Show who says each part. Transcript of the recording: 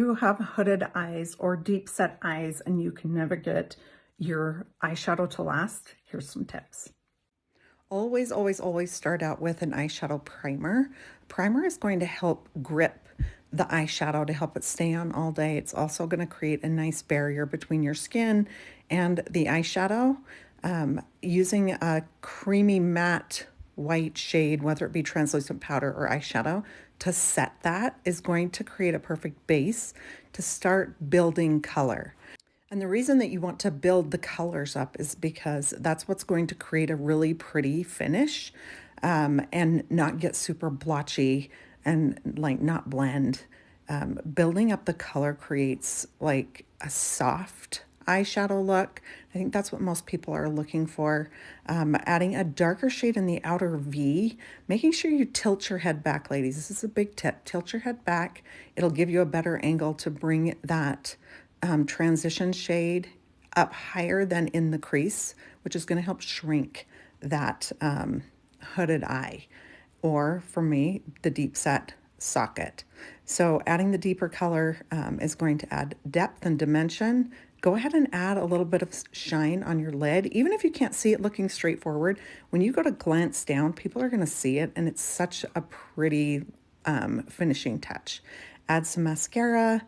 Speaker 1: You have hooded eyes or deep set eyes and you can never get your eyeshadow to last, here's some tips. Always, always, always start out with an eyeshadow primer. Primer is going to help grip the eyeshadow to help it stay on all day. It's also going to create a nice barrier between your skin and the eyeshadow. Using a creamy matte white shade, whether it be translucent powder or eyeshadow, to set that is going to create a perfect base to start building color. And the reason that you want to build the colors up is because that's what's going to create a really pretty finish, and not get super blotchy and like not blend. Building up the color creates like a soft eyeshadow look. I think that's what most people are looking for. Adding a darker shade in the outer V, making sure you tilt your head back, ladies. This is a big tip. Tilt your head back. It'll give you a better angle to bring that transition shade up higher than in the crease, which is going to help shrink that hooded eye, or for me, the deep set socket. So adding the deeper color is going to add depth and dimension. Go ahead and add a little bit of shine on your lid. Even if you can't see it looking straightforward, when you go to glance down, people are going to see it, and it's such a pretty finishing touch. Add some mascara.